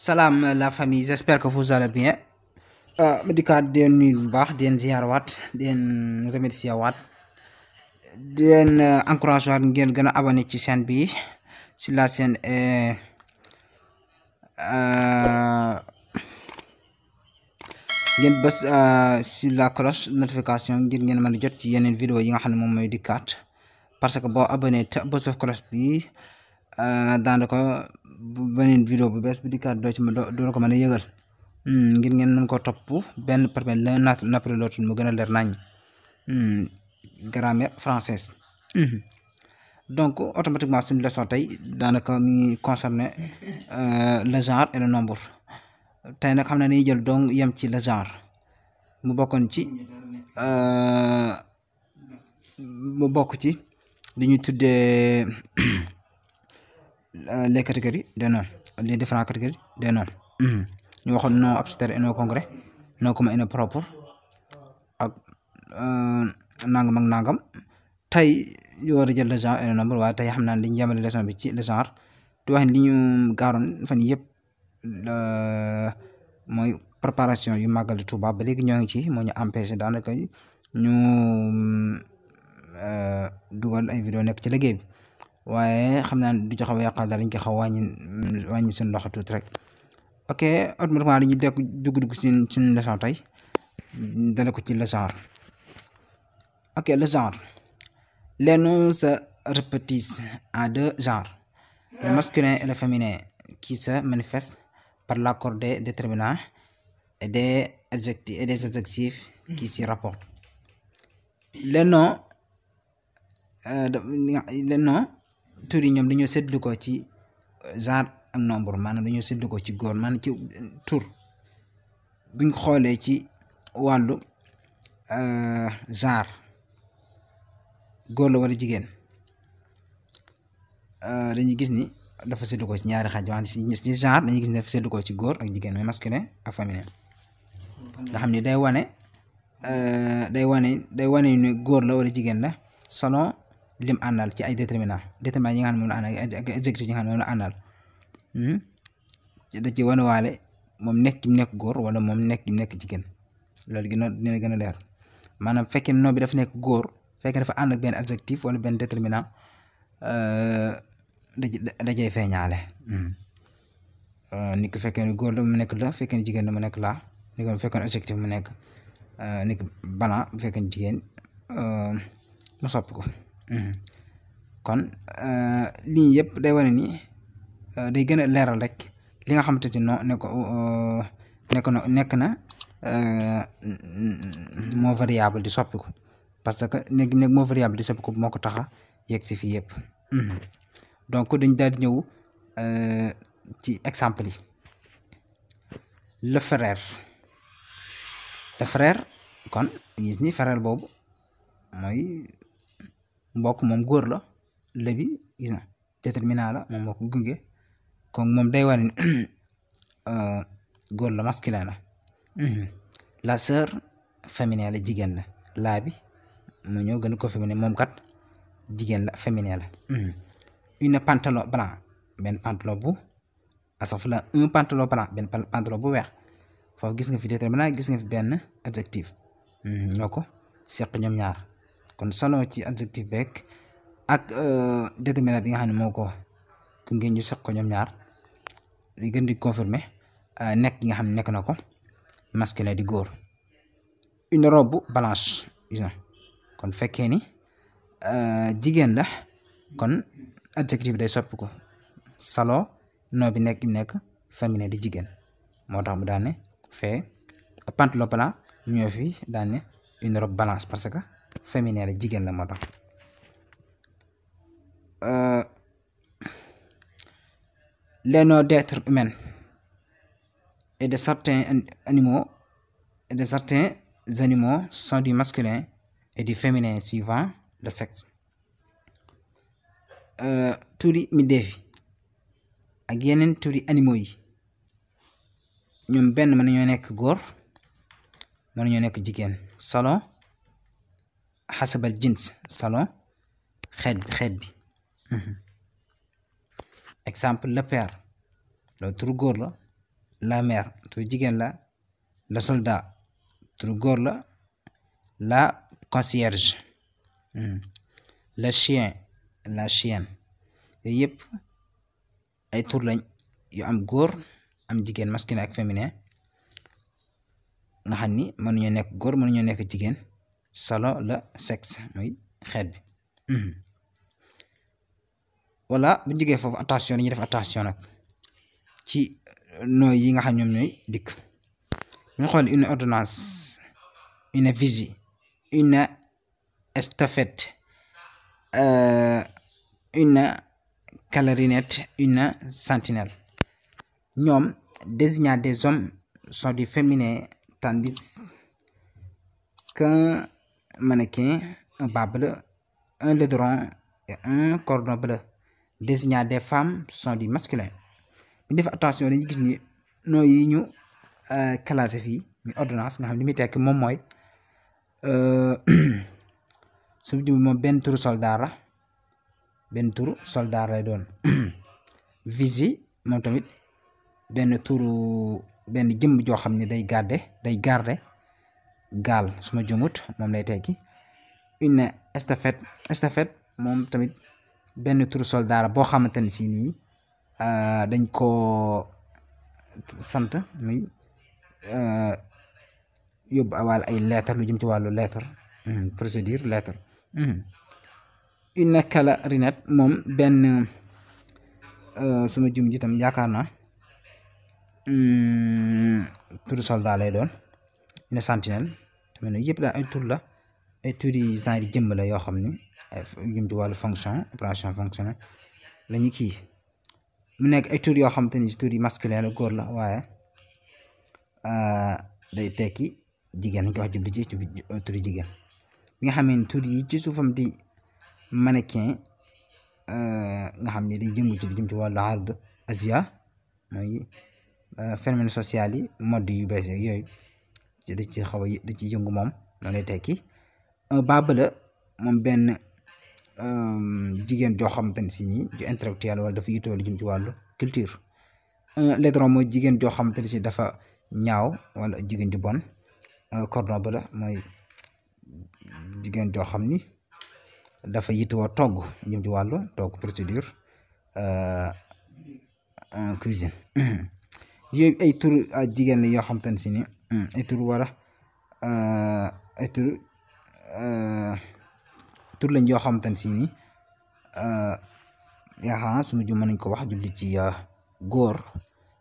Salam la famille, j'espère que vous allez bien. Ma dikkaat di leen nuyu bu baax di leen ziar waat di leen remercier waat di leen encourager waat ngeen gën a abonné ci chaîne bi sur la chaîne ngeen bës sur la cloche notification ngir ngeen mën a jot ci yeneen vidéo yi nga xam ne moom mooy dikkaat parce que boo abonné te bësoo cloche bi daanaka beneen vidéo bu bees bu dikkaat doo ko mën a yëgal ngir ngeen mën ko topp benn par benn l'un après l'autre mu gën a leer nañ grammaire française. Donc automatiquement suñu leçon tey daanaka mi ngi concerné le genre et le nombre tey nag xam ne dañuy jël donc yem ci le genre mu bokkoon ci li ñuy tuddee les catégories des noms les différentes catégories des noms ñu waxoon nom abstrait et nom concret nom commun et nom propre ak nangam ak nangam tey ñu war a jël le genre et le nombre waaye tey xam naa ne dañu yemale leçon bi ci le genre di wax li ñu gaaroon fan yëpp mooy préparation yu màggal Tuuba ba léegi ñoo ngi ci moo ñu empêché daanaka ñu dugal ay vidéo nekk ci liggéey bi waaye xam naa ne du ci xaw a yàqal dara dañ ko xaw wàññi suñu loxo tuuti rek. Ok automatiquement dañuy dugg suñu leçon tey dale ko ci le genre. Ok le genre, les noms se répartissent en deux genres, le masculin et le féminin, qui se manifestent par l'accord des déterminants et des adjectifs qui s'y rapportent. Les noms tur yi ñoom dañoo seetlu ko ci genre ak nombre maanaam dañoo seetlu ko ci góor maanaam ci tur buñ ko xoolee ci wàllu genre góor la wala jigéen dañuy gis ni dafa seetlu ko ci ñaari xaaj wante ci genre dañuy gis ni dafa seetlu ko ci góor ak jigéen mais masculin ak féminin nga xam ni day wane ne góor la wala jigéen la selon lim àndal ci ay déterminants yi nga xam ne moom la àndal ak adjectif yi nga xam ne moom la àndal da ci wane waale moom nekk góor wala moom nekk jigéen loolu dina gën a leer maanaam fekkee nom bi dafa nekk góor fekkee dafa ànd ak benn adjectif wala benn déterminant da cay feeñaale ni ko fekkee ne góor la mu nekk la fekkee ne jigéen la mu nekk la ni ko fekkee ne adjectif mu nekk ni ko blanc bu fekkee ne jigéen mu soppi ko kon lii yëpp day wane ni day gën a leeral rek li nga xamante ci non nekk na moo variable di soppiku parce que nekk moo variable di soppiku moo ko tax a yegg si fii yëpp donc dañ daal di ñëw ci exemple yi le frère kon gis ni frère boobu mooy mbokk moom góor la lébi gis na déterminant la moom moo ko gunge kon moom day wane ni góor la masculin la la sœur féminin la jigéen la laa bi mu ñëw gën ko féminin moom kat jigéen la féminin la une pantalon blanc benn pantalon bu asafla un pantalon blanc benn pantalon bu weex foofu gis nga fi déterminant gis nga fi benn adjectif ñoo ko seq ñoom ñaar kon selon ci adjectif beeg ak déterminant bi nga xam ne moo ko ku ngeen ñu seq ko ñoom ñaar li gën di confirmer nekk yi nga xam ne nekk na ko masculin di góor une robe blanche kon fekkee ni jigéen la kon adjectif bi day soppi ko salon nom bi nekk féminin di jigéen moo tax mu daan ne fee pantalon blanc ñoo fi daan ne une robe blanche parce que féminin la jigéen la moo tax les noms d'êtres humains et de certains animaux sont du masculin et du féminin suivant le sexe turi mbindeef yi ak yeneen turi animaux yi ñoom benn mën nañoo nekk góor mën nañoo nekk jigéen selon xasabal jins selon xeet bi exemple le père loolu turu góor la la mère turu jigéen la le soldat turu góor la concierge le chien la chienne yooyu yëpp ay tur lañ yu am góor am jigéen masculin ak féminin nga xam ni mënuñoo nekk góor mënuñoo nekk jigéen selon le sexe muy xeet bi wala bu jógee foofu attention dañuy def attention nag ci nooy yi nga xam ñoom ñooy dikk ñu xool une ordonnance une vigie une estafette une clarinette une sentinelle ñoom désignant des hommes sont du féminin tandis qu'un mannequin un bas bleu un laidron et un cordon bleu désignant des femmes sont du masculin bu def attention dañuy gis ni noo yi ñu classé fii muy ordonnance nga xam li muy tekk moom mooy su moom benn turu soldat lay doon vigie moom tamit benn jëmm joo xam ne day garder gaal su ma jumut moom lay tekki une estafette moom tamit benn turu soldat boo xamante ne si nii dañ koo sant muy yóbbu wàll ay lettre lu jëm ci wàllu lettre procédure lettre une clarinette moom benn suma jum ji tam yaakaar naa turu soldat lay doon une sentinelle tamit nag yëpp daal ay tur la ay tur yi genre jëmm la yoo xam ni jëm ci wàllu fonction opération fonctionnelle la ñu kii mu nekk ay tur yoo xam te ni tur yi masculin la góor la waaye day tekki jigéen nañ ko wax jublu ci turi jigéen bi nga xam ne tur yi ci suufam di mannequin nga xam ne day jëngu ci jëm ci wàllu ard asia mooy phénomène social yi mode yu bees yooyu da ci xaw a da ci yëngu moom noonu lay tekki un bas bleu moom benn jigéen joo xamante ne si nii ju intellectuel wala dafa yitoo lu jëm ci wàllu culture un laidron mooy jigéen joo xamante ne si dafa ñaaw wala jigéen ju bon cordon bleu mooy jigéen joo xam ni dafa yitoo togg jëm ci wàllu togg procédure cuisine yooyu ay tur jigéen la yoo xamante ne si ni ay tur wala ay tur lañ yoo xamante ne si ni yaakaar su ma ju mën nañ ko wax jubli ci góor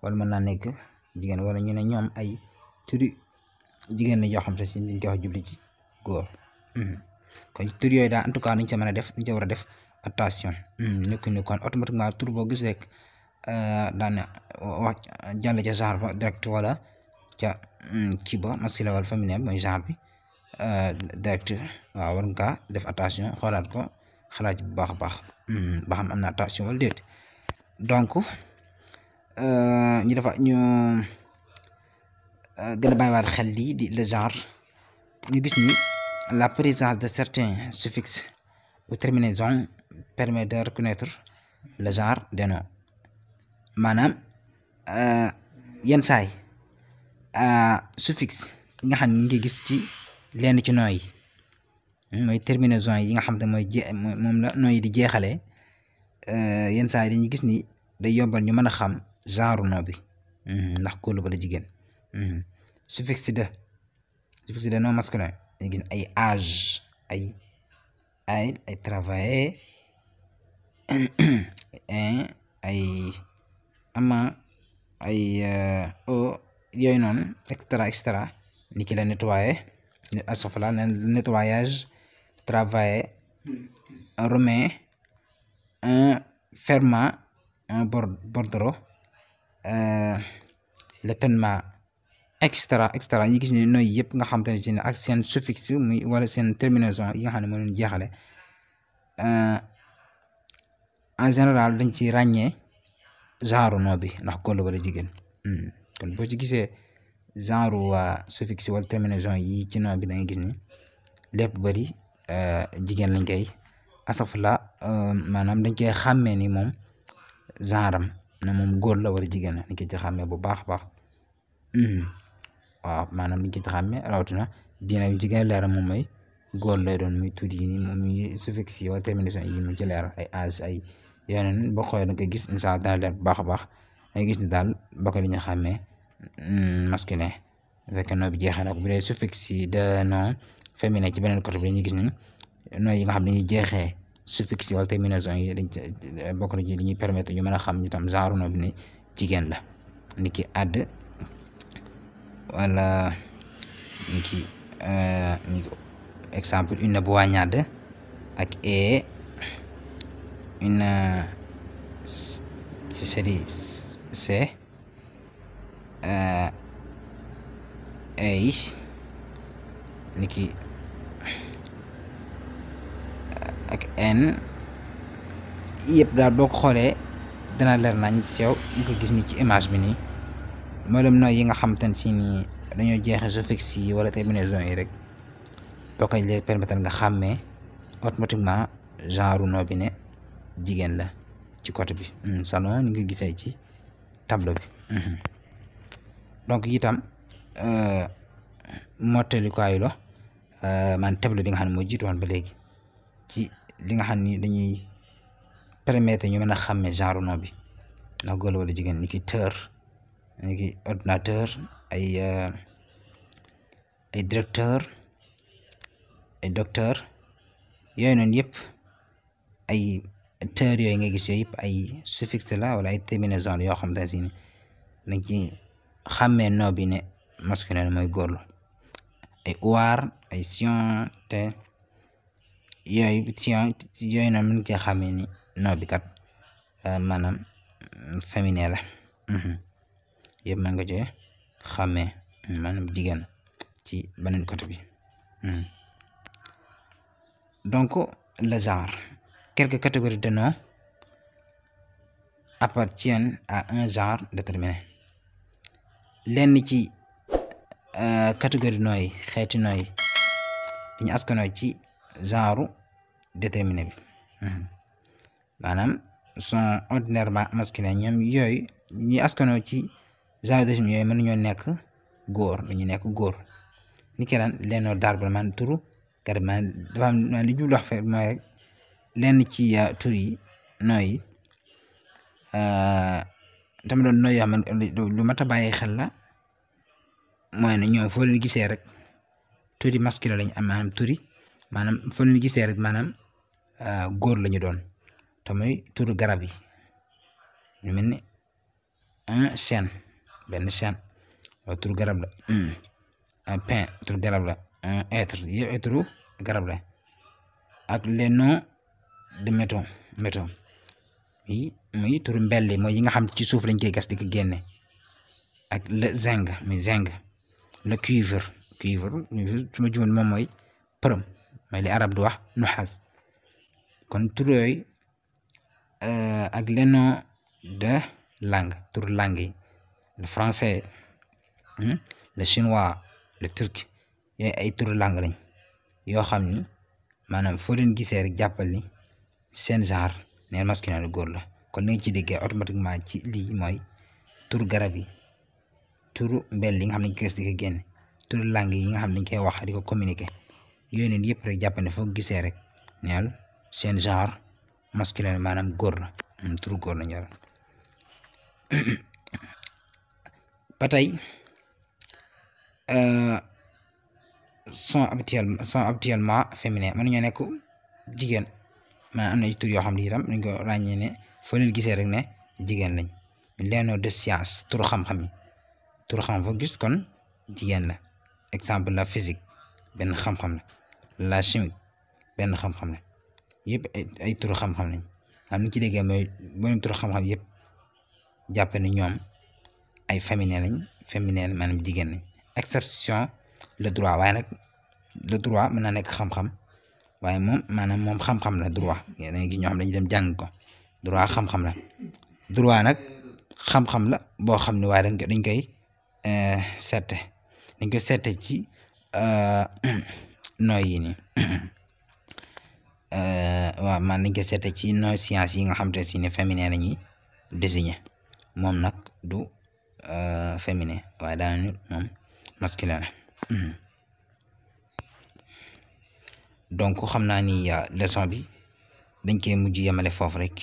wala mën naa nekk jigéen wala ñu ne ñoom ay turi jigéen la yoo xamante ne si dañ koy wax jubli ci góor kon tur yooyu daal en tout cas dañ ca mën a def dañ ca war a def attention nekku ni kon automatiquement tur boo gis rek daan wax jàll ca genre ba direct wala ca kii ba masculin wala féminin mooy genre bi direct waaw war nga def attention xoolaat ko xalaat ci bu baax a baax ba xam am na attention wala déet donc ñu gën a bàyyiwaat xel lii di le genre ñu gis ni la présence de certains suffixes ou terminaisons permet de reconnaître le genre des noms maanaam yenn saay suffixe yi nga xam ne ñu ngi gis ci lenn ci nooy mooy terminaison yi nga xam ne mooy moom la nooy di jeexalee yenn saa yi dañuy gis ni day yombal ñu mën a xam genre noo bi ndax góor la wala jigéen suffixe de nom masculin dañuy gis ay âge ay travailler ay ama ay yooyu noonu extra ni ki la nettoyer asofla nettoyage travailler romain un ferment un bordereau l'étonnement extra yi gis ne nooy yëpp nga xam te ne si ne ak seen suffixe muy wala seen terminaison yi nga xam ne moo leen jeexale en général dañ ci ràññee genre noo bi ndax góor la wala jigéen kon boo ci gisee genre suffixe wala terminaison yi ci noo bi da ngay gis ni lépp bari jigéen lañ koy asafla maanaam dañ koy xàmmee ni moom genre am na moom góor la wala jigéen dañ koy ci xàmmee bu baax a baax waaw maanaam liñ ci xàmmee rawatina bii nag ci gën a leeral moom mooy góor lay doon muy tuuti yi nii moom muy suffixe yi wala terminaison yi mu ci leeral ay âge ay yeneen boo xoolee da nga koy gis incha allah dana leer bu baax a baax dangay gis ni daal bokk li ñu xàmmee masculin bu fekkee noo bi jeexee nag bu dee suffixe yi de nom féminin ci beneen côté bi dañuy gis ni nooy yi nga xam dañuy jeexee suffixe yi wala terminaison yi dañ bokk na ci li ñuy permettre ñu mën a xam itam genre noo bi ne jigéen la ni ki add wala ni ki exemple une boignade ak une c'est ay ni ki ak n yëpp daal boo ko xoolee dana leer nañ sew nga ko gis ni ci image bi nii mboolem nooy yi nga xam te ne si nii dañoo jeexee suffixe yi wala terminaison yi rek boo koy leen permettre nga xàmmee automatiquement genre noo bi ne jigéen la ci côté bi salon ni nga gisee ci tableau bi donc itam mottalikuwaayu la man tableau bi nga xam ne moo jiitu woon ba léegi ci li nga xam ni dañuy permettre ñu mën a xàmmee genre nom bi ndax góor wala jigéen ni ki teur ni ki ordinateur ay directeur ay docteur yooyu noonu yëpp ay teur yooyu nga gis yooyu yëpp ay suffixe la wala ay terminaison la yoo xam ne si ni dañ ci xàmmee nom bi ne masculin mooy góor la ay uwaar ay sion te yooyu noonu mën koy xàmmee ni nom bi kat maanaam féminin la yëpp mën nga cee xàmmee maanaam jigéen ci beneen côté bi donc le genre quelques catégories de noms appartiennent à un genre déterminé lenn ci catégorie nooy xeeti nooy dañu askanoo ci genre déterminé bi maanaam sont ordinairement masculin ñoom yooyu ñi askanoo ci genre déterminé yooyu mën nañoo nekk góor dañu nekk góor ni ki lan leenoo d'arbre man turu garab man dafa am man li jublu wax fe mooy rek lenn ci tur yi nooy yi dama doon nooy yoo xam ne lu mat a bàyyi xel la mooy ne ñoom foo leen gisee rek turi masculin lañu am maanaam turi maanaam foo leen gisee rek maanaam góor lañu doon te muy turu garab yi ñu mel ni un chêne benn chêne wala turu garab la un pin turu garab la un hêtre yëpp turu garab la ak les noms de métaux muy turu mbelli mooy yi nga xam ci suuf lañ koy gas di ko génne ak le zinc muy zinc le cuivre su ma juumee moom mooy përëm mooy li arab di wax nuxaas kon tur yooyu ak les noms de langue tur langue yi le français le chinois le turc yooyu ay tur langue lañ yoo xam ni maanaam foo leen gisee rek jàppal ni seen genre neen masculin la góor la kon li nga ci déggee automatiquement ci lii mooy tur garab yi turu mbel yi nga xam ne dañ koy gis di ko génne turu langue yi nga xam ne dañ koy wax di ko communiquer yooyu neen yëpp rek jàppal ne foo gisee rek neel seen genre masculin maanaam góor la turu góor la ñor ba tey sont habituellement féminin mën nañoo nekk jigéen maanaam am na tur yoo xam ne itam dañ ko ràññee ne foo leen gisee rek ne jigéen lañ leenoo de science turu xam-xam yi turu xam foo gis kon jigéen la exemple la physique benn xam-xam la la chimie benn xam-xam la yëpp ay turu xam-xam lañ am ni ci déggee mooy boolem turu xam-xam yëpp jàpp ne ñoom ay féminin maanaam jigéen lañ exception le droit waaye nag le droit mën naa nekk xam-xam waaye moom maanaam moom xam-xam la droit yéen gi ñoo xam dañuy dem jàng ko droit xam-xam la droit nag xam-xam la boo xam ne waaye dañ koy seete dañ koy seete ci nooy yi nii waaw man dañ koy seete ci nooy science yi nga xam te si ne féminin la ñuy désigner moom nag du féminin waaye daanaka moom masculin la. donc xam naa ni leçon bi dañ koy mujj yemale foofu rek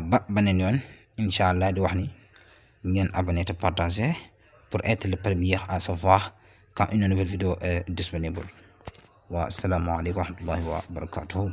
ba beneen yoon incha allah di wax ni ngeen abonné te partagé pour être le premier à savoir quand une nouvelle vidéo est disponible. wa salaamu aleykum wa rahmatullahi wa barakatuhu.